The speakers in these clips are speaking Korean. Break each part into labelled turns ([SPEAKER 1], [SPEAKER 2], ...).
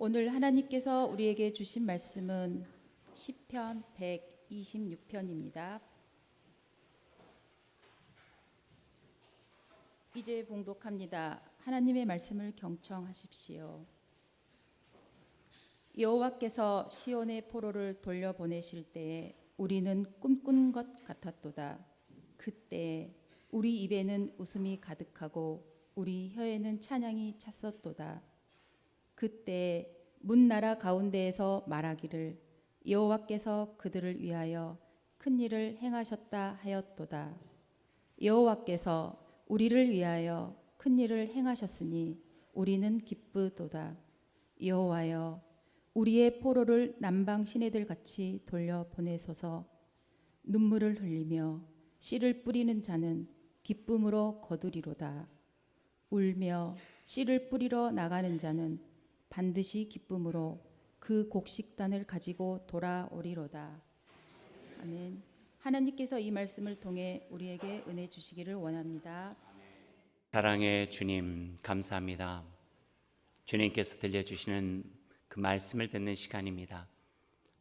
[SPEAKER 1] 오늘 하나님께서 우리에게 주신 말씀은 시편 126편입니다. 이제 봉독합니다. 하나님의 말씀을 경청하십시오. 여호와께서 시온의 포로를 돌려보내실 때에 우리는 꿈꾼 것 같았도다. 그때 우리 입에는 웃음이 가득하고 우리 혀에는 찬양이 찼었도다. 그때 문나라 가운데에서 말하기를 여호와께서 그들을 위하여 큰 일을 행하셨다 하였도다. 여호와께서 우리를 위하여 큰 일을 행하셨으니 우리는 기쁘도다. 여호와여, 우리의 포로를 남방 시내들 같이 돌려보내소서. 눈물을 흘리며 씨를 뿌리는 자는 기쁨으로 거두리로다. 울며 씨를 뿌리러 나가는 자는 반드시 기쁨으로 그 곡식단을 가지고 돌아오리로다. 아멘. 하나님께서 이 말씀을 통해 우리에게 은혜 주시기를 원합니다.
[SPEAKER 2] 사랑의 주님, 감사합니다. 주님께서 들려주시는 그 말씀을 듣는 시간입니다.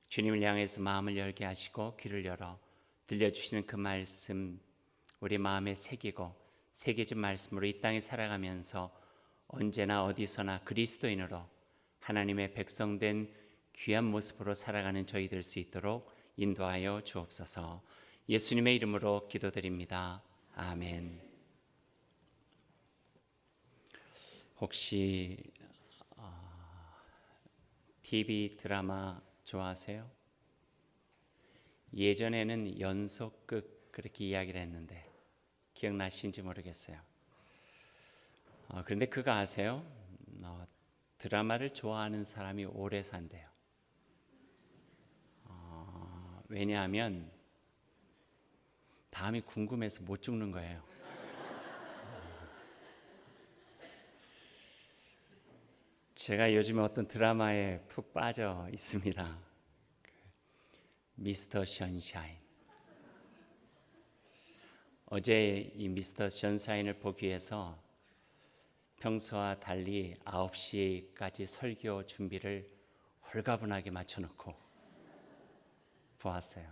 [SPEAKER 2] 주님을 향해서 마음을 열게 하시고 귀를 열어 들려주시는 그 말씀 우리 마음에 새기고 새겨진 말씀으로 이 땅에 살아가면서 언제나 어디서나 그리스도인으로 하나님의 백성된 귀한 모습으로 살아가는 저희 될 수 있도록 인도하여 주옵소서. 예수님의 이름으로 기도드립니다. 아멘. 혹시 TV 드라마 좋아하세요? 예전에는 연속극 그렇게 이야기를 했는데 기억나시는지 모르겠어요. 그런데 그거 아세요? 드라마를 좋아하는 사람이 오래 산대요. 왜냐하면 다음이 궁금해서 못 죽는 거예요. 제가 요즘에 어떤 드라마에 푹 빠져 있습니다. 미스터 션샤인. 어제 이 미스터 션샤인을 보기 위해서 평소와 달리 9시까지 설교 준비를 홀가분하게 맞춰놓고 보았어요.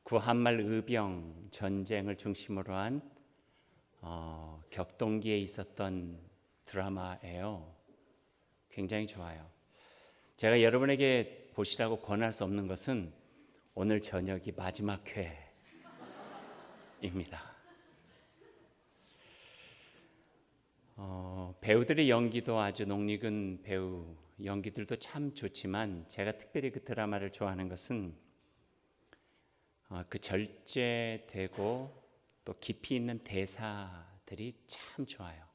[SPEAKER 2] 구한말 의병 전쟁을 중심으로 한 격동기에 있었던 드라마예요. 굉장히 좋아요. 제가 여러분에게 보시라고 권할 수 없는 것은 오늘 저녁이 마지막 회입니다. 배우들의 연기도 아주 낯익은 배우 연기들도 참 좋지만 제가 특별히 그 드라마를 좋아하는 것은 그 절제되고 또 깊이 있는 대사들이 참 좋아요.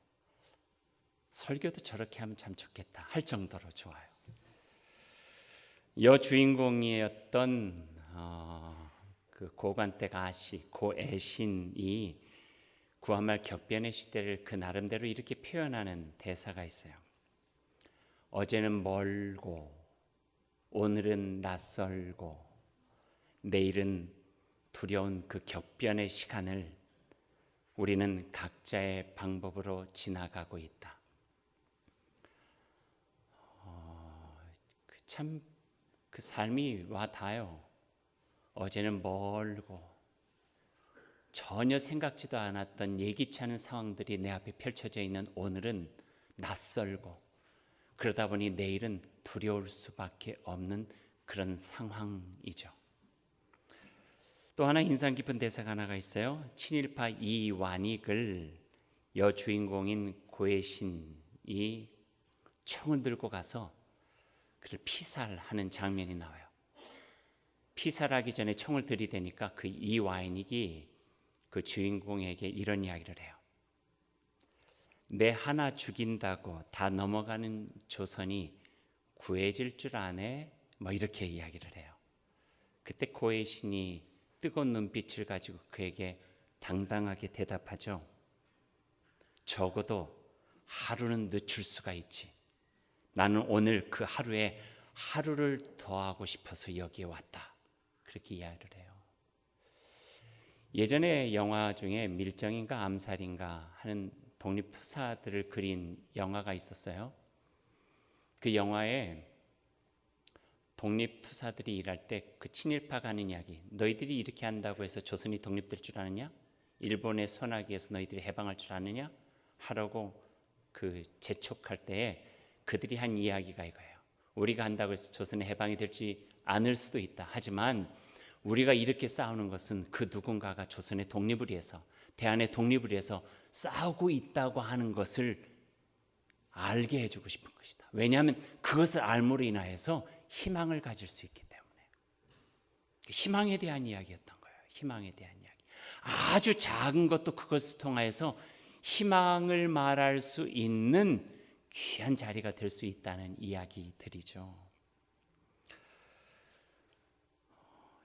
[SPEAKER 2] 설교도 저렇게 하면 참 좋겠다 할 정도로 좋아요. 여주인공이었던 그 고관댁 아씨 고애신이 구한말 격변의 시대를 그 나름대로 이렇게 표현하는 대사가 있어요. 어제는 멀고 오늘은 낯설고 내일은 두려운 그 격변의 시간을 우리는 각자의 방법으로 지나가고 있다. 참 그 삶이 와 닿아요. 어제는 멀고 전혀 생각지도 않았던 예기치 않은 상황들이 내 앞에 펼쳐져 있는 오늘은 낯설고 그러다 보니 내일은 두려울 수밖에 없는 그런 상황이죠. 또 하나 인상 깊은 대사가 하나가 있어요. 친일파 이완익을 여주인공인 고혜신이 총을 들고 가서 그를 피살하는 장면이 나와요. 피살하기 전에 총을 들이대니까 그 이완익이 그 주인공에게 이런 이야기를 해요. 내 하나 죽인다고 다 넘어가는 조선이 구해질 줄 아네? 뭐 이렇게 이야기를 해요. 그때 고혜신이 뜨거운 눈빛을 가지고 그에게 당당하게 대답하죠. 적어도 하루는 늦출 수가 있지. 나는 오늘 그 하루에 하루를 더하고 싶어서 여기에 왔다. 그렇게 이야기를 해요. 예전에 영화 중에 밀정인가 암살인가 하는 독립투사들을 그린 영화가 있었어요. 그 영화에 독립투사들이 일할 때 그 친일파가 하는 이야기, 너희들이 이렇게 한다고 해서 조선이 독립될 줄 아느냐? 일본의 선하기에서 너희들이 해방할 줄 아느냐? 하라고 그 재촉할 때에 그들이 한 이야기가 이거예요. 우리가 한다고 해서 조선의 해방이 될지 않을 수도 있다. 하지만 우리가 이렇게 싸우는 것은 그 누군가가 조선의 독립을 위해서, 대한의 독립을 위해서 싸우고 있다고 하는 것을 알게 해주고 싶은 것이다. 왜냐하면 그것을 알므로 인하여서 희망을 가질 수 있기 때문에. 희망에 대한 이야기였던 거예요. 희망에 대한 이야기. 아주 작은 것도 그것을 통하여서 희망을 말할 수 있는 귀한 자리가 될 수 있다는 이야기들이죠.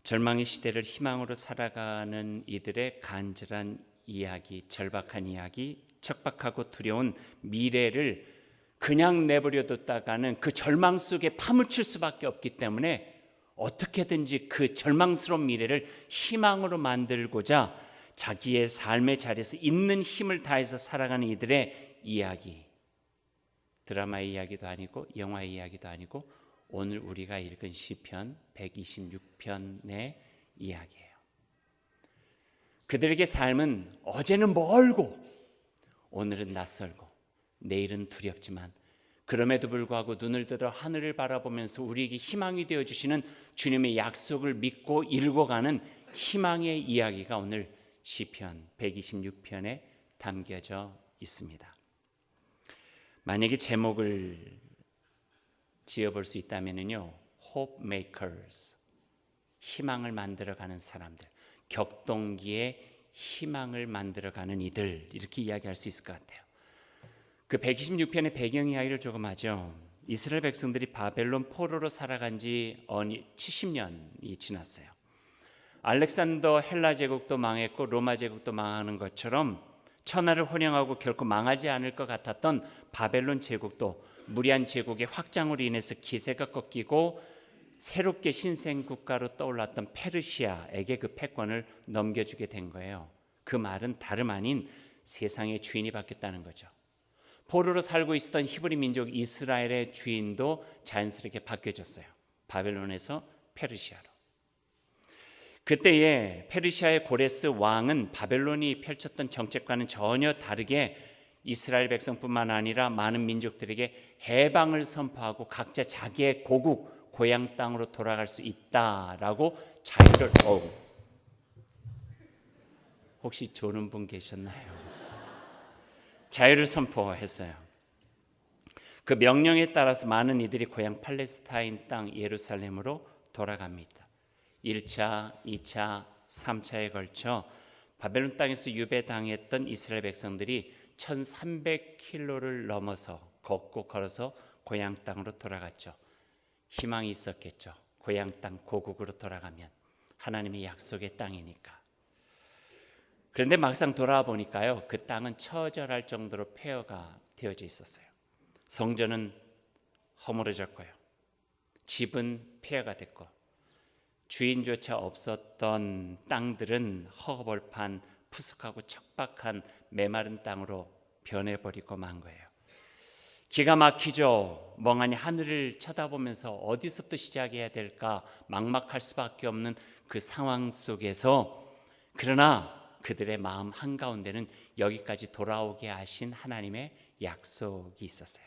[SPEAKER 2] 절망의 시대를 희망으로 살아가는 이들의 간절한 이야기, 절박한 이야기, 척박하고 두려운 미래를 그냥 내버려뒀다가는 그 절망 속에 파묻힐 수밖에 없기 때문에 어떻게든지 그 절망스러운 미래를 희망으로 만들고자 자기의 삶의 자리에서 있는 힘을 다해서 살아가는 이들의 이야기, 드라마의 이야기도 아니고 영화의 이야기도 아니고 오늘 우리가 읽은 시편 126편의 이야기예요. 그들에게 삶은 어제는 멀고 오늘은 낯설고 내일은 두렵지만 그럼에도 불구하고 눈을 들어 하늘을 바라보면서 우리에게 희망이 되어주시는 주님의 약속을 믿고 읽어가는 희망의 이야기가 오늘 시편 126편에 담겨져 있습니다. 만약에 제목을 지어볼 수 있다면요, Hope Makers, 희망을 만들어가는 사람들, 격동기에 희망을 만들어가는 이들, 이렇게 이야기할 수 있을 것 같아요. 그 126편의 배경 이야기를 조금 하죠. 이스라엘 백성들이 바벨론 포로로 살아간 지 70년이 지났어요. 알렉산더 헬라 제국도 망했고 로마 제국도 망하는 것처럼 천하를 혼영하고 결코 망하지 않을 것 같았던 바벨론 제국도 무리한 제국의 확장으로 인해서 기세가 꺾이고 새롭게 신생 국가로 떠올랐던 페르시아에게 그 패권을 넘겨주게 된 거예요. 그 말은 다름 아닌 세상의 주인이 바뀌었다는 거죠. 포로로 살고 있었던 히브리 민족 이스라엘의 주인도 자연스럽게 바뀌어졌어요. 바벨론에서 페르시아로. 그때의 페르시아의 고레스 왕은 바벨론이 펼쳤던 정책과는 전혀 다르게 이스라엘 백성뿐만 아니라 많은 민족들에게 해방을 선포하고 각자 자기의 고국, 고향 땅으로 돌아갈 수 있다라고 자유를 혹시 조는 분 계셨나요? 자유를 선포했어요. 그 명령에 따라서 많은 이들이 고향 팔레스타인 땅 예루살렘으로 돌아갑니다. 1차, 2차, 3차에 걸쳐 바벨론 땅에서 유배당했던 이스라엘 백성들이 1300km를 넘어서 걷고 걸어서 고향 땅으로 돌아갔죠. 희망이 있었겠죠. 고향 땅 고국으로 돌아가면 하나님의 약속의 땅이니까. 그런데 막상 돌아와 보니까요, 그 땅은 처절할 정도로 폐허가 되어져 있었어요. 성전은 허물어졌고요, 집은 폐허가 됐고, 주인조차 없었던 땅들은 허벌판, 푸석하고 척박한 메마른 땅으로 변해버리고 만 거예요. 기가 막히죠. 멍하니 하늘을 쳐다보면서 어디서부터 시작해야 될까 막막할 수밖에 없는 그 상황 속에서, 그러나 그들의 마음 한가운데는 여기까지 돌아오게 하신 하나님의 약속이 있었어요.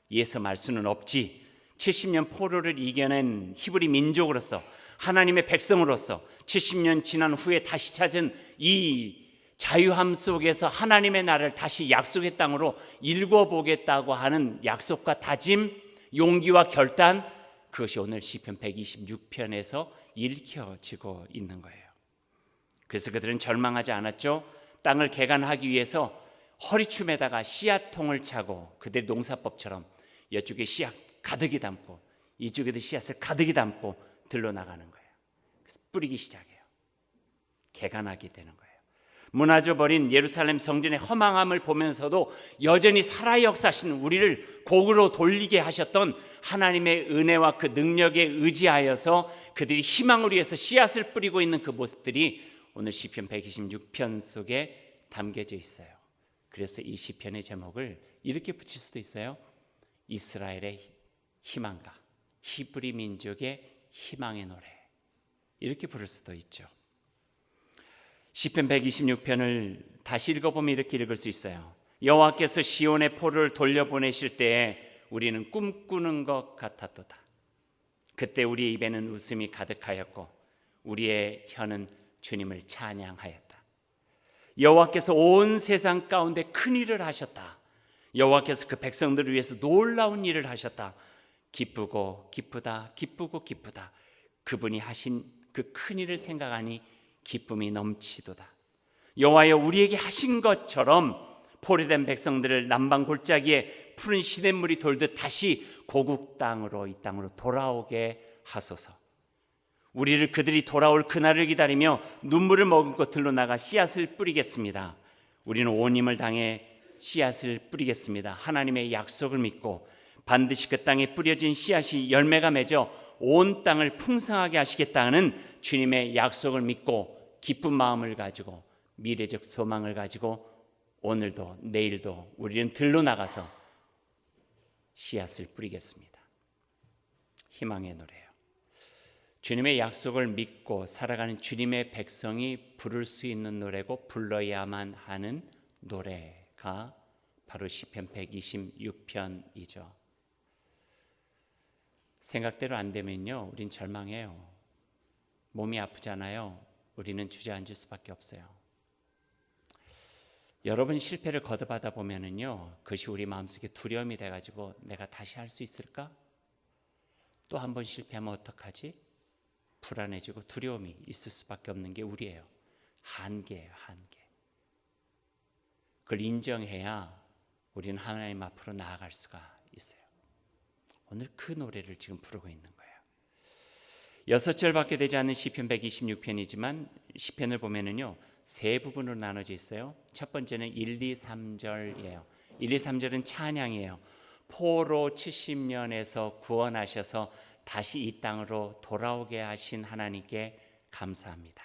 [SPEAKER 2] 이에서 말 수는 없지. 70년 포로를 이겨낸 히브리 민족으로서, 하나님의 백성으로서 70년 지난 후에 다시 찾은 이 자유함 속에서 하나님의 나라를 다시 약속의 땅으로 읽어보겠다고 하는 약속과 다짐, 용기와 결단, 그것이 오늘 시편 126편에서 읽혀지고 있는 거예요. 그래서 그들은 절망하지 않았죠. 땅을 개간하기 위해서 허리춤에다가 씨앗통을 차고 그들의 농사법처럼 이쪽에 씨앗 가득히 담고 이쪽에도 씨앗을 가득히 담고 들러 나가는 거예요. 그래서 뿌리기 시작해요. 개간하게 되는 거예요. 무너져 버린 예루살렘 성전의 허망함을 보면서도 여전히 살아 역사하시는 우리를 곡으로 돌리게 하셨던 하나님의 은혜와 그 능력에 의지하여서 그들이 희망을 위해서 씨앗을 뿌리고 있는 그 모습들이 오늘 시편 126편 속에 담겨져 있어요. 그래서 이 시편의 제목을 이렇게 붙일 수도 있어요. 이스라엘의 희망가, 히브리 민족의 희망의 노래, 이렇게 부를 수도 있죠. 시편 126편을 다시 읽어보면 이렇게 읽을 수 있어요. 여호와께서 시온의 포로를 돌려보내실 때에 우리는 꿈꾸는 것 같았도다. 그때 우리의 입에는 웃음이 가득하였고 우리의 혀는 주님을 찬양하였다. 여호와께서 온 세상 가운데 큰 일을 하셨다. 여호와께서 그 백성들을 위해서 놀라운 일을 하셨다. 기쁘고 기쁘다, 기쁘고 기쁘다. 그분이 하신 그 큰 일을 생각하니 기쁨이 넘치도다. 여호와여, 우리에게 하신 것처럼 포로된 백성들을 남방 골짜기에 푸른 시냇물이 돌듯 다시 고국 땅으로, 이 땅으로 돌아오게 하소서. 우리를 그들이 돌아올 그날을 기다리며 눈물을 머금고 들로 나가 씨앗을 뿌리겠습니다. 우리는 온 힘을 당해 씨앗을 뿌리겠습니다. 하나님의 약속을 믿고 반드시 그 땅에 뿌려진 씨앗이 열매가 맺어 온 땅을 풍성하게 하시겠다는 주님의 약속을 믿고 기쁜 마음을 가지고 미래적 소망을 가지고 오늘도 내일도 우리는 들로 나가서 씨앗을 뿌리겠습니다. 희망의 노래요. 주님의 약속을 믿고 살아가는 주님의 백성이 부를 수 있는 노래고 불러야만 하는 노래가 바로 시편 126편이죠. 생각대로 안 되면요, 우린 절망해요. 몸이 아프잖아요. 우리는 주저앉을 수밖에 없어요. 여러 번 실패를 거듭하다 보면은요, 그것이 우리 마음속에 두려움이 돼가지고 내가 다시 할 수 있을까? 또 한 번 실패하면 어떡하지? 불안해지고 두려움이 있을 수밖에 없는 게 우리예요. 한계예요, 한계. 그걸 인정해야 우리는 하나님 앞으로 나아갈 수가 있어요. 오늘 그 노래를 지금 부르고 있는 거예요. 6절밖에 되지 않는 시편 126편이지만 시편을 보면은요, 세 부분으로 나눠져 있어요. 첫 번째는 1, 2, 3절이에요. 1, 2, 3절은 찬양이에요. 포로 70년에서 구원하셔서 다시 이 땅으로 돌아오게 하신 하나님께 감사합니다.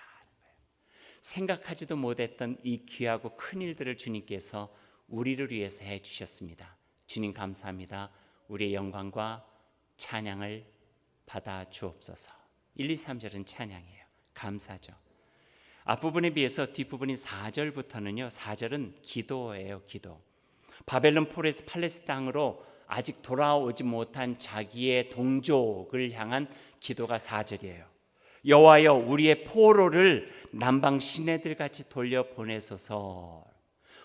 [SPEAKER 2] 생각하지도 못했던 이 귀하고 큰 일들을 주님께서 우리를 위해서 해주셨습니다. 주님 감사합니다. 우리의 영광과 찬양을 받아 주옵소서. 1, 2, 3절은 찬양이에요. 감사죠. 앞부분에 비해서 뒷부분인 4절부터는요, 4절은 기도예요. 기도. 바벨론 포로에서 팔레스타인 땅으로 아직 돌아오지 못한 자기의 동족을 향한 기도가 4절이에요. 여호와여, 우리의 포로를 남방 시내들 같이 돌려보내소서.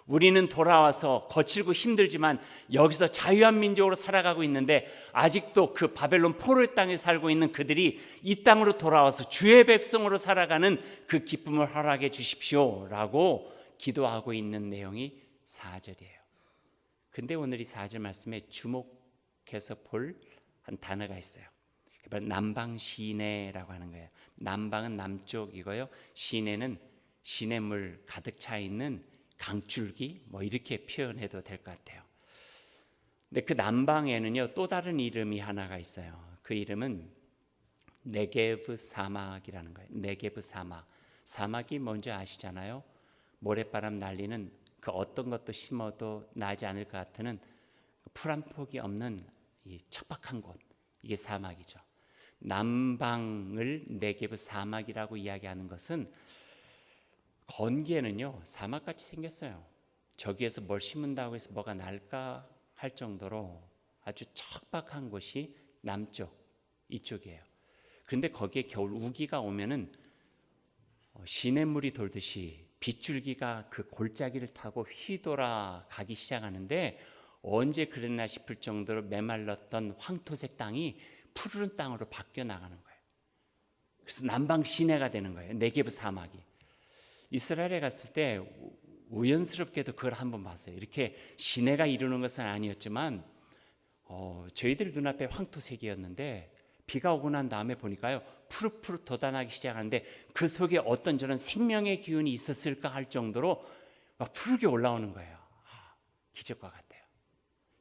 [SPEAKER 2] 우리는 돌아와서 거칠고 힘들지만 여기서 자유한 민족으로 살아가고 있는데 아직도 그 바벨론 포로의 땅에 살고 있는 그들이 이 땅으로 돌아와서 주의 백성으로 살아가는 그 기쁨을 허락해 주십시오라고 기도하고 있는 내용이 4절이에요. 근데 오늘 이 4절 말씀에 주목해서 볼 한 단어가 있어요. 남방 시내라고 하는 거예요. 남방은 남쪽이고요, 시내는 시냇물 가득 차 있는 강줄기, 뭐 이렇게 표현해도 될 것 같아요. 근데 그 남방에는요, 또 다른 이름이 하나가 있어요. 그 이름은 네게브 사막이라는 거예요. 네게브 사막. 사막이 뭔지 아시잖아요. 모래바람 날리는 그 어떤 것도 심어도 나지 않을 것 같은 풀 한 폭이 없는 이 척박한 곳, 이게 사막이죠. 남방을 네게브 사막이라고 이야기하는 것은 건기에는요, 사막같이 생겼어요. 저기에서 뭘 심은다고 해서 뭐가 날까 할 정도로 아주 척박한 곳이 남쪽, 이쪽이에요. 그런데 거기에 겨울 우기가 오면은 시냇물이 돌듯이 빗줄기가 그 골짜기를 타고 휘돌아 가기 시작하는데, 언제 그랬나 싶을 정도로 메말랐던 황토색 땅이 푸르른 땅으로 바뀌어 나가는 거예요. 그래서 남방 시내가 되는 거예요. 네게브 사막이. 이스라엘에 갔을 때 우연스럽게도 그걸 한번 봤어요. 이렇게 시내가 이루는 것은 아니었지만 저희들 눈앞에 황토색이었는데 비가 오고 난 다음에 보니까요, 푸릇푸릇 돋아나기 시작하는데 그 속에 어떤 저런 생명의 기운이 있었을까 할 정도로 막 푸르게 올라오는 거예요. 기적과 같아요.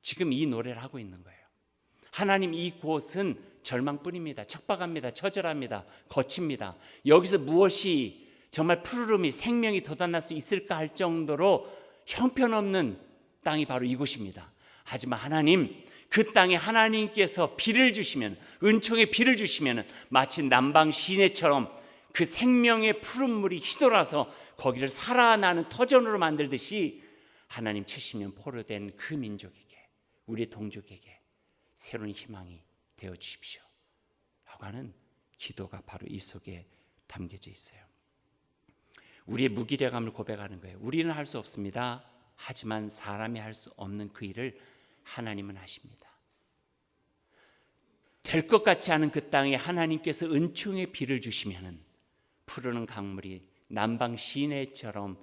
[SPEAKER 2] 지금 이 노래를 하고 있는 거예요. 하나님, 이곳은 절망뿐입니다. 척박합니다. 처절합니다. 거칩니다. 여기서 무엇이 정말 푸르름이 생명이 돋아날 수 있을까 할 정도로 형편없는 땅이 바로 이곳입니다. 하지만 하나님, 그 땅에 하나님께서 비를 주시면, 은총의 비를 주시면 마치 남방 시내처럼 그 생명의 푸른 물이 휘돌아서 거기를 살아나는 터전으로 만들듯이 하나님 70년 포로된 그 민족에게, 우리 동족에게 새로운 희망이 되어 주십시오 라고 하는 기도가 바로 이 속에 담겨져 있어요. 우리의 무기력함을 고백하는 거예요. 우리는 할 수 없습니다. 하지만 사람이 할 수 없는 그 일을 하나님은 하십니다. 될 것 같지 않은 그 땅에 하나님께서 은총의 비를 주시면은 푸르는 강물이 남방 시내처럼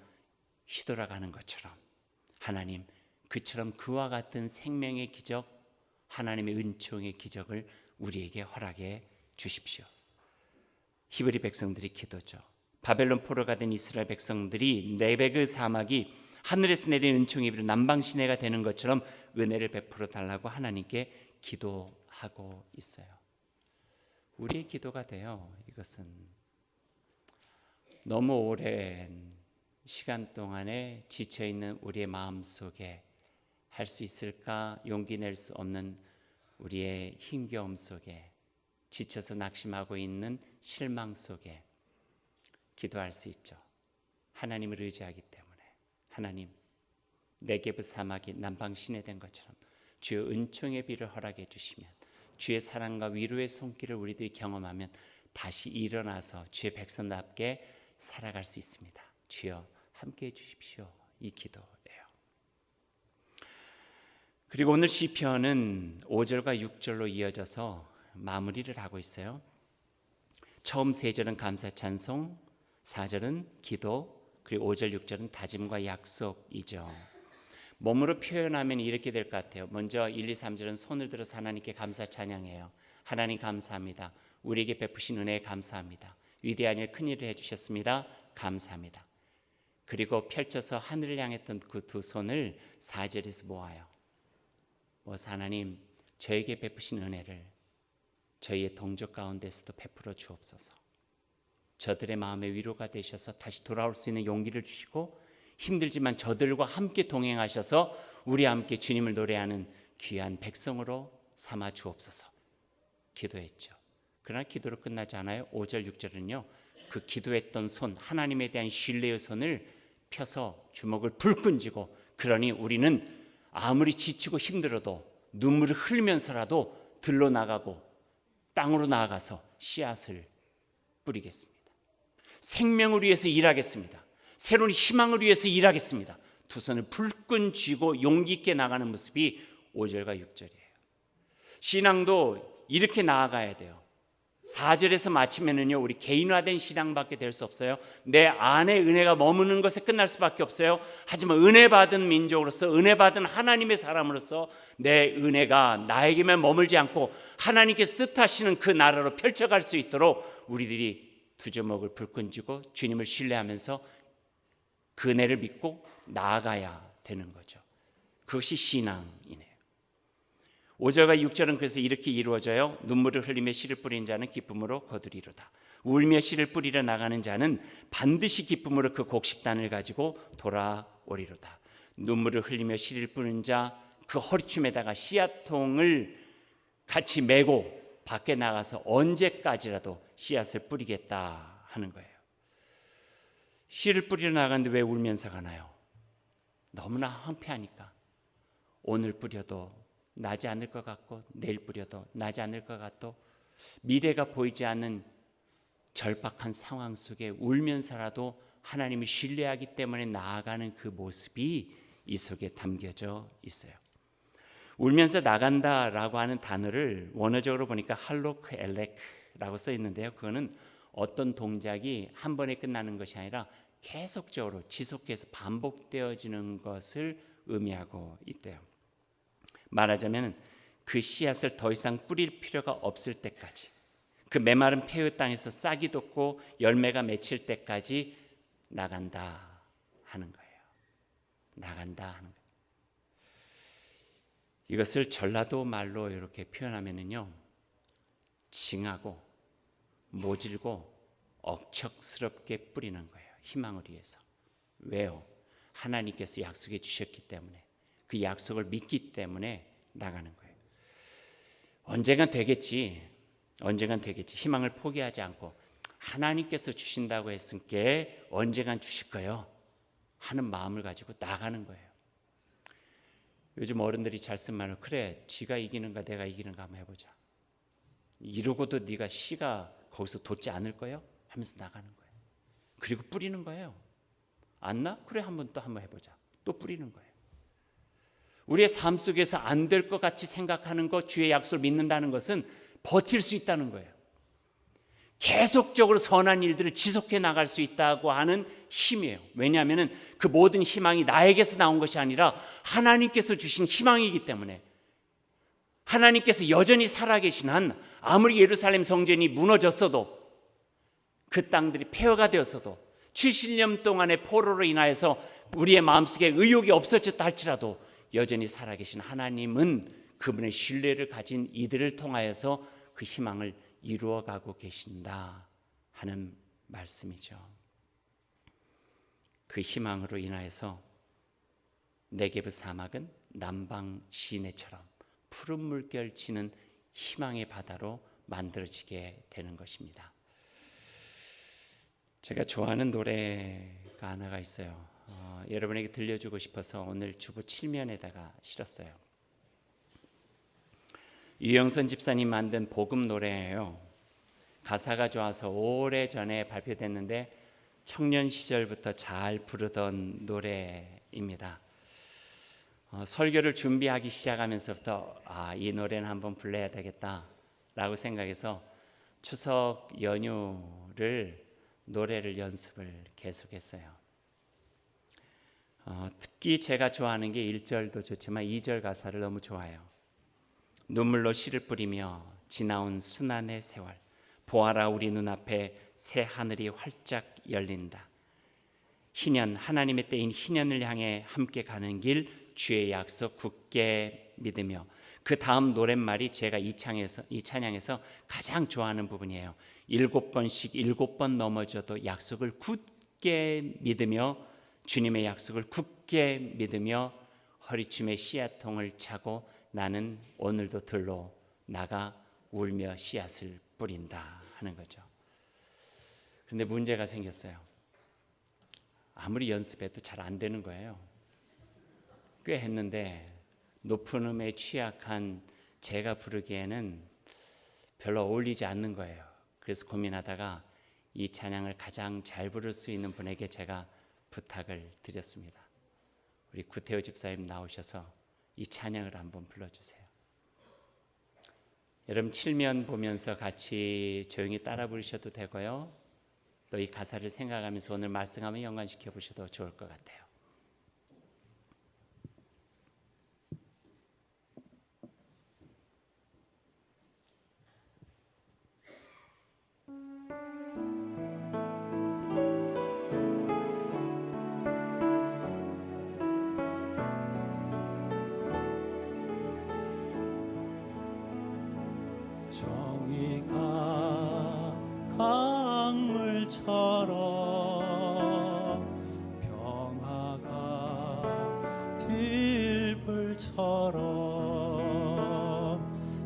[SPEAKER 2] 휘돌아가는 것처럼 하나님, 그처럼 그와 같은 생명의 기적, 하나님의 은총의 기적을 우리에게 허락해 주십시오. 히브리 백성들의 기도죠. 바벨론 포로가 된 이스라엘 백성들이 네베그 사막이 하늘에서 내린 은총의 비로 남방 시내가 되는 것처럼 은혜를 베풀어 달라고 하나님께 기도하고 있어요. 우리의 기도가 돼요. 이것은 너무 오랜 시간 동안에 지쳐있는 우리의 마음속에 할 수 있을까 용기 낼 수 없는 우리의 힘겨움 속에 지쳐서 낙심하고 있는 실망 속에 기도할 수 있죠. 하나님을 의지하기 때문에 하나님, 네게브 사막이 남방 시내된 것처럼 주의 은총의 비를 허락해 주시면 주의 사랑과 위로의 손길을 우리들이 경험하면 다시 일어나서 주의 백성답게 살아갈 수 있습니다. 주여 함께해 주십시오. 이 기도예요. 그리고 오늘 시편은 5절과 6절로 이어져서 마무리를 하고 있어요. 처음 3절은 감사 찬송, 4절은 기도, 그리고 5절 6절은 다짐과 약속이죠. 몸으로 표현하면 이렇게 될 것 같아요. 먼저 1, 2, 3절은 손을 들어서 하나님께 감사 찬양해요. 하나님 감사합니다. 우리에게 베푸신 은혜에 감사합니다. 위대한 일, 큰 일을 해주셨습니다. 감사합니다. 그리고 펼쳐서 하늘을 향했던 그 두 손을 4절에서 모아요. 하나님, 저에게 베푸신 은혜를 저희의 동족 가운데서도 베풀어 주옵소서. 저들의 마음의 위로가 되셔서 다시 돌아올 수 있는 용기를 주시고 힘들지만 저들과 함께 동행하셔서 우리 함께 주님을 노래하는 귀한 백성으로 삼아 주옵소서 기도했죠. 그러나 기도로 끝나지 않아요. 5절 6절은요, 그 기도했던 손, 하나님에 대한 신뢰의 손을 펴서 주먹을 불끈 쥐고, 그러니 우리는 아무리 지치고 힘들어도 눈물을 흘리면서라도 들러 나가고 땅으로 나아가서 씨앗을 뿌리겠습니다. 생명을 위해서 일하겠습니다. 새로운 희망을 위해서 일하겠습니다. 두 손을 불끈 쥐고 용기 있게 나가는 모습이 5절과 6절이에요. 신앙도 이렇게 나아가야 돼요. 4절에서 마치면은요, 우리 개인화된 신앙밖에 될 수 없어요. 내 안에 은혜가 머무는 것에 끝날 수밖에 없어요. 하지만 은혜 받은 민족으로서, 은혜 받은 하나님의 사람으로서 내 은혜가 나에게만 머물지 않고 하나님께서 뜻하시는 그 나라로 펼쳐갈 수 있도록 우리들이 두 주먹을 불끈 쥐고 주님을 신뢰하면서 그 은혜를 믿고 나아가야 되는 거죠. 그것이 신앙이네요. 5절과 6절은 그래서 이렇게 이루어져요. 눈물을 흘리며 씨를 뿌리는 자는 기쁨으로 거두리로다. 울며 씨를 뿌리러 나가는 자는 반드시 기쁨으로 그 곡식단을 가지고 돌아오리로다. 눈물을 흘리며 씨를 뿌리는 자, 그 허리춤에다가 씨앗통을 같이 메고 밖에 나가서 언제까지라도 씨앗을 뿌리겠다 하는 거예요. 씨를 뿌리러 나가는데 왜 울면서 가나요? 너무나 황폐하니까. 오늘 뿌려도 나지 않을 것 같고 내일 뿌려도 나지 않을 것 같고 미래가 보이지 않는 절박한 상황 속에 울면서라도 하나님을 신뢰하기 때문에 나아가는 그 모습이 이 속에 담겨져 있어요. 울면서 나간다라고 하는 단어를 원어적으로 보니까 할로크 엘렉라고 써 있는데요. 그거는 어떤 동작이 한 번에 끝나는 것이 아니라 계속적으로 지속해서 반복되어지는 것을 의미하고 있대요. 말하자면 그 씨앗을 더 이상 뿌릴 필요가 없을 때까지, 그 메마른 폐허 땅에서 싹이 돋고 열매가 맺힐 때까지 나간다 하는 거예요. 나간다 하는 거예요. 이것을 전라도 말로 이렇게 표현하면은요, 징하고 모질고 억척스럽게 뿌리는 거예요. 희망을 위해서. 왜요? 하나님께서 약속해 주셨기 때문에, 그 약속을 믿기 때문에 나가는 거예요. 언젠간 되겠지. 언젠간 되겠지. 희망을 포기하지 않고 하나님께서 주신다고 했으니까 언젠간 주실 거예요 하는 마음을 가지고 나가는 거예요. 요즘 어른들이 잘 쓴 말로 그래 지가 이기는가 내가 이기는가 한번 해보자. 이러고도 네가 씨가 거기서 돋지 않을 거예요 하면서 나가는 거예요. 그리고 뿌리는 거예요. 안 나? 그래 한번 해보자. 또 뿌리는 거예요. 우리의 삶 속에서 안 될 것 같이 생각하는 것, 주의 약속을 믿는다는 것은 버틸 수 있다는 거예요. 계속적으로 선한 일들을 지속해 나갈 수 있다고 하는 힘이에요. 왜냐하면 그 모든 희망이 나에게서 나온 것이 아니라 하나님께서 주신 희망이기 때문에, 하나님께서 여전히 살아계신 한 아무리 예루살렘 성전이 무너졌어도, 그 땅들이 폐허가 되었어도, 70년 동안의 포로로 인하여서 우리의 마음속에 의욕이 없어졌다 할지라도 여전히 살아계신 하나님은 그분의 신뢰를 가진 이들을 통하여서 그 희망을 이루어가고 계신다 하는 말씀이죠. 그 희망으로 인하여서 네게브 사막은 남방 시내처럼 푸른 물결 치는 희망의 바다로 만들어지게 되는 것입니다. 제가 좋아하는 노래가 하나가 있어요. 여러분에게 들려주고 싶어서 오늘 주보 칠면에다가 실었어요. 유영선 집사님 만든 복음 노래예요. 가사가 좋아서 오래전에 발표됐는데 청년 시절부터 잘 부르던 노래입니다. 설교를 준비하기 시작하면서부터 이 노래는 한번 불러야 되겠다라고 생각해서 추석 연휴를 노래를 연습을 계속했어요. 특히 제가 좋아하는 게 1절도 좋지만 2절 가사를 너무 좋아해요. 눈물로 씨를 뿌리며 지나온 순환의 세월, 보아라 우리 눈앞에 새 하늘이 활짝 열린다. 희년, 하나님의 때인 희년을 향해 함께 가는 길, 주의 약속 굳게 믿으며. 그 다음 노랫말이 제가 이 찬양에서 가장 좋아하는 부분이에요. 7번씩 7번 넘어져도 약속을 굳게 믿으며, 주님의 약속을 굳게 믿으며 허리춤에 씨앗통을 차고 나는 오늘도 들로 나가 울며 씨앗을 뿌린다 하는 거죠. 그런데 문제가 생겼어요. 아무리 연습해도 잘 안 되는 거예요. 꽤 했는데 높은 음에 취약한 제가 부르기에는 별로 어울리지 않는 거예요. 그래서 고민하다가 이 찬양을 가장 잘 부를 수 있는 분에게 제가 부탁을 드렸습니다. 우리 구태호 집사님 나오셔서 이 찬양을 한번 불러주세요. 여러분 칠면 보면서 같이 조용히 따라 부르셔도 되고요. 또 이 가사를 생각하면서 오늘 말씀하면 연관시켜 보셔도 좋을 것 같아요.
[SPEAKER 3] 정의가 강물처럼 평화가 들불처럼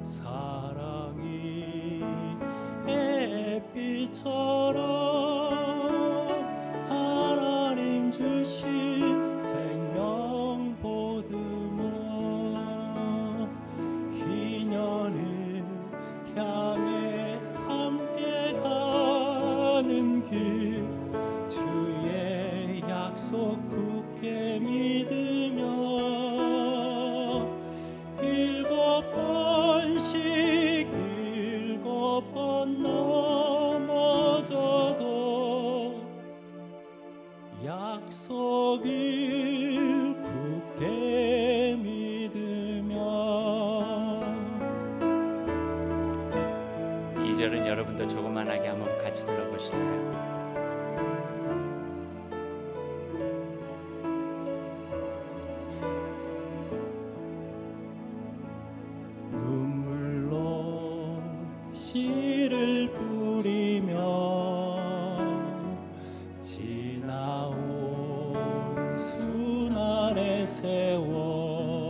[SPEAKER 3] 사랑이 햇빛처럼 하나님 주신 생명 보듬어 희년을 향해 함께 가는 길 주의 약속 굳게 믿으며 7번씩 7번 넘어져도 약속을 굳게 믿으며.
[SPEAKER 2] 2절은 여러분도 조그만하게 한번 같이 불러보실래요?
[SPEAKER 3] 눈물로 씨를 뿌리며 지나온 수날의 세월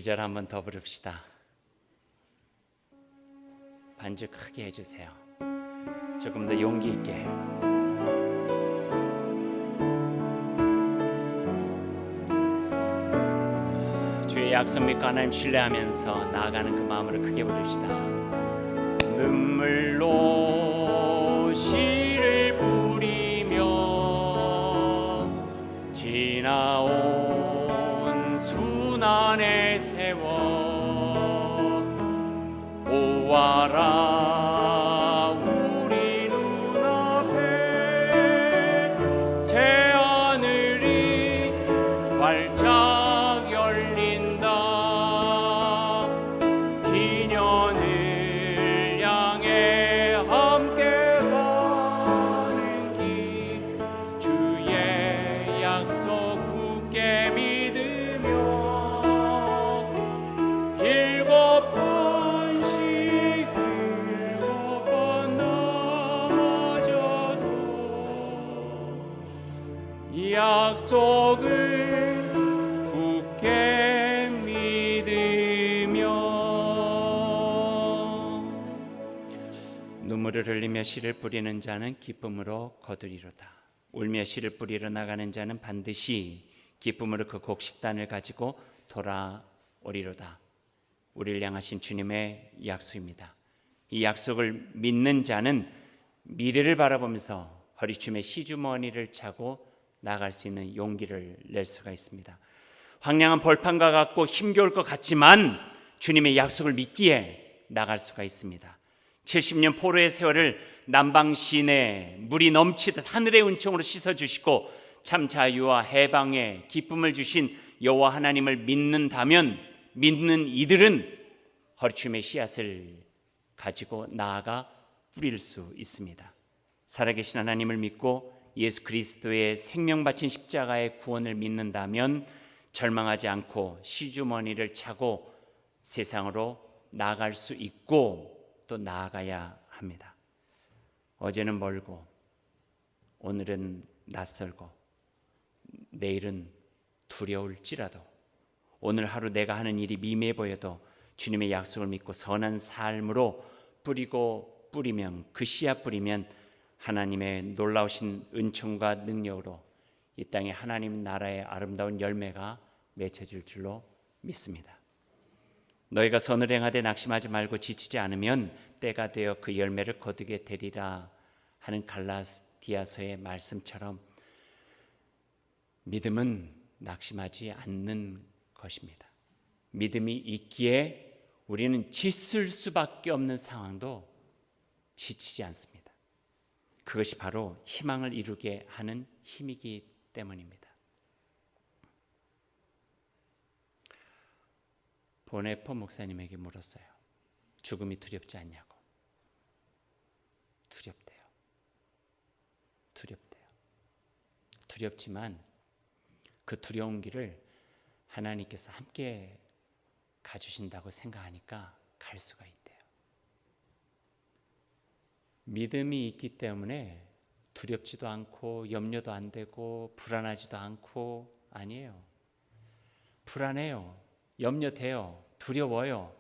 [SPEAKER 2] 2절 한번 더 부릅시다. 반주 크게 해주세요. 조금 더 용기 있게. 주의 약속 믿고 하나님 신뢰하면서 나아가는 그 마음으로 크게 부릅시다. 눈물로 씨를 뿌리며 지나온 순환의 세월 보아라 우리 눈앞에 새하늘이 활짝 열린다. 기년을 향해 함께 가는 길 주의 약속 굳게 믿으며 일곱 번 넘어져도 이 약속을 굳게 믿으며. 눈물을 흘리며 씨를 뿌리는 자는 기쁨으로 거두리로다. 울며 씨를 뿌리러 나가는 자는 반드시 기쁨으로 그 곡식단을 가지고 돌아오리로다. 우리를 향하신 주님의 약속입니다. 이 약속을 믿는 자는 미래를 바라보면서 허리춤에 시주머니를 차고 나갈 수 있는 용기를 낼 수가 있습니다. 황량한 벌판과 같고 힘겨울 것 같지만 주님의 약속을 믿기에 나갈 수가 있습니다. 70년 포로의 세월을 남방신에 물이 넘치듯 하늘의 은총으로 씻어주시고 참 자유와 해방의 기쁨을 주신 여호와 하나님을 믿는다면 믿는 이들은 허리춤의 씨앗을 가지고 나아가 뿌릴 수 있습니다. 살아계신 하나님을 믿고 예수 그리스도의 생명 바친 십자가의 구원을 믿는다면 절망하지 않고 시주머니를 차고 세상으로 나아갈 수 있고 또 나아가야 합니다. 어제는 멀고 오늘은 낯설고 내일은 두려울지라도 오늘 하루 내가 하는 일이 미미해 보여도 주님의 약속을 믿고 선한 삶으로 뿌리면 그 씨앗 뿌리면 하나님의 놀라우신 은총과 능력으로 이 땅에 하나님 나라의 아름다운 열매가 맺혀질 줄로 믿습니다. 너희가 선을 행하되 낙심하지 말고 지치지 않으면 때가 되어 그 열매를 거두게 되리라 하는 갈라디아서의 말씀처럼 믿음은 낙심하지 않는 것입니다. 믿음이 있기에 우리는 지칠 수밖에 없는 상황도 지치지 않습니다. 그것이 바로 희망을 이루게 하는 힘이기 때문입니다. 보네포 목사님에게 물었어요. 죽음이 두렵지 않냐고. 두렵대요. 두렵지만 그 두려운 길을 하나님께서 함께 가주신다고 생각하니까 갈 수가 있대요. 믿음이 있기 때문에 두렵지도 않고 염려도 안 되고 불안하지도 않고 아니에요. 불안해요. 염려돼요. 두려워요.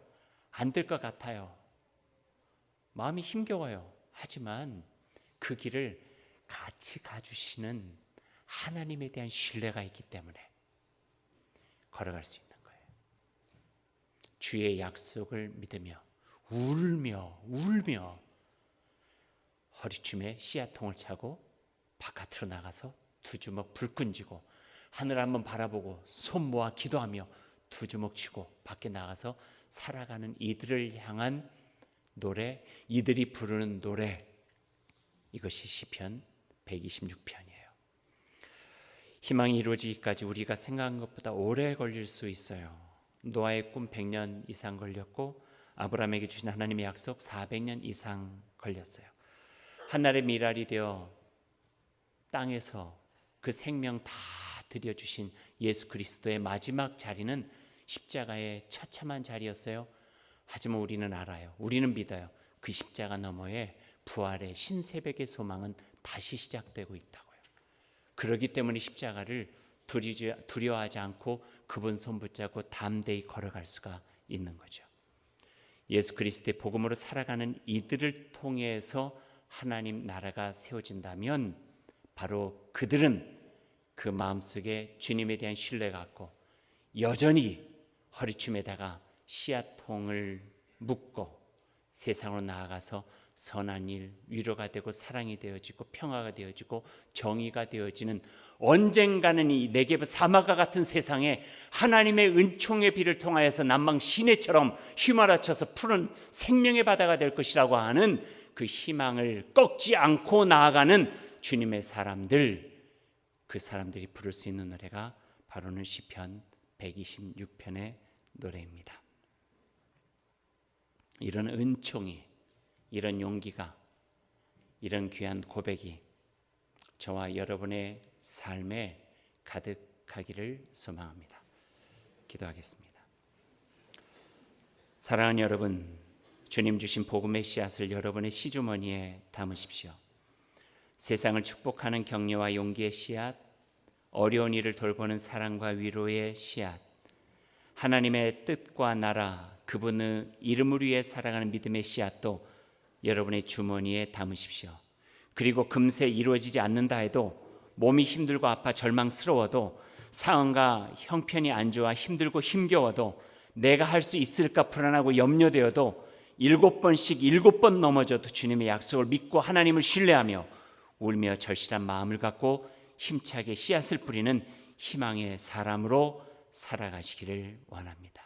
[SPEAKER 2] 안 될 것 같아요. 마음이 힘겨워요. 하지만 그 길을 같이 가주시는 하나님에 대한 신뢰가 있기 때문에 걸어갈 수 있는 거예요. 주의 약속을 믿으며 울며 허리춤에 씨앗통을 차고 바깥으로 나가서 두 주먹 불 끈지고 하늘 한번 바라보고 손 모아 기도하며 두 주먹 치고 밖에 나가서 살아가는 이들을 향한 노래, 이들이 부르는 노래, 이것이 시편 126편이에요. 희망이 이루어지기까지 우리가 생각한 것보다 오래 걸릴 수 있어요. 노아의 꿈 100년 이상 걸렸고 아브라함에게 주신 하나님의 약속 400년 이상 걸렸어요. 한날의 미랄이 되어 땅에서 그 생명 다 드려주신 예수 그리스도의 마지막 자리는 십자가의 처참한 자리였어요. 하지만 우리는 알아요. 우리는 믿어요. 그 십자가 너머에 부활의 신새벽의 소망은 다시 시작되고 있다고요. 그렇기 때문에 십자가를 두려워하지 않고 그분 손 붙잡고 담대히 걸어갈 수가 있는 거죠. 예수 그리스도의 복음으로 살아가는 이들을 통해서 하나님 나라가 세워진다면 바로 그들은 그 마음속에 주님에 대한 신뢰가 갖고 여전히 허리춤에다가 씨앗통을 묶고 세상으로 나아가서 선한 일, 위로가 되고 사랑이 되어지고 평화가 되어지고 정의가 되어지는 언젠가는 이 네게브 사막과 같은 세상에 하나님의 은총의 비를 통하여서 남방 시내처럼 휘말아쳐서 푸른 생명의 바다가 될 것이라고 하는 그 희망을 꺾지 않고 나아가는 주님의 사람들, 그 사람들이 부를 수 있는 노래가 바로는 시편 126편의 노래입니다. 이런 은총이, 이런 용기가, 이런 귀한 고백이 저와 여러분의 삶에 가득하기를 소망합니다. 기도하겠습니다. 사랑하는 여러분, 주님 주신 복음의 씨앗을 여러분의 시주머니에 담으십시오. 세상을 축복하는 격려와 용기의 씨앗, 어려운 일을 돌보는 사랑과 위로의 씨앗, 하나님의 뜻과 나라, 그분의 이름을 위해 살아가는 믿음의 씨앗도 여러분의 주머니에 담으십시오. 그리고 금세 이루어지지 않는다 해도 몸이 힘들고 아파 절망스러워도 상황과 형편이 안 좋아 힘들고 힘겨워도 내가 할 수 있을까 불안하고 염려되어도 7번씩 7번 넘어져도 주님의 약속을 믿고 하나님을 신뢰하며 울며 절실한 마음을 갖고 힘차게 씨앗을 뿌리는 희망의 사람으로 살아가시기를 원합니다.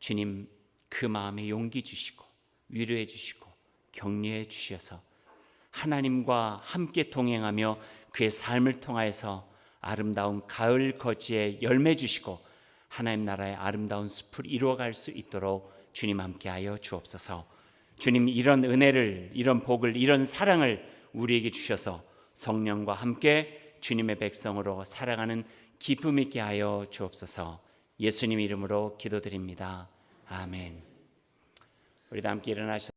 [SPEAKER 2] 주님 그 마음에 용기 주시고 위로해 주시고 격려해 주셔서 하나님과 함께 동행하며 그의 삶을 통하여서 아름다운 가을 거지에 열매 주시고 하나님 나라의 아름다운 숲을 이루어갈 수 있도록 주님 함께하여 주옵소서. 주님 이런 은혜를, 이런 복을, 이런 사랑을 우리에게 주셔서 성령과 함께 주님의 백성으로 살아가는 기쁨 있게 하여 주옵소서. 예수님 이름으로 기도드립니다. 아멘. 우리 다 함께 일어나셔서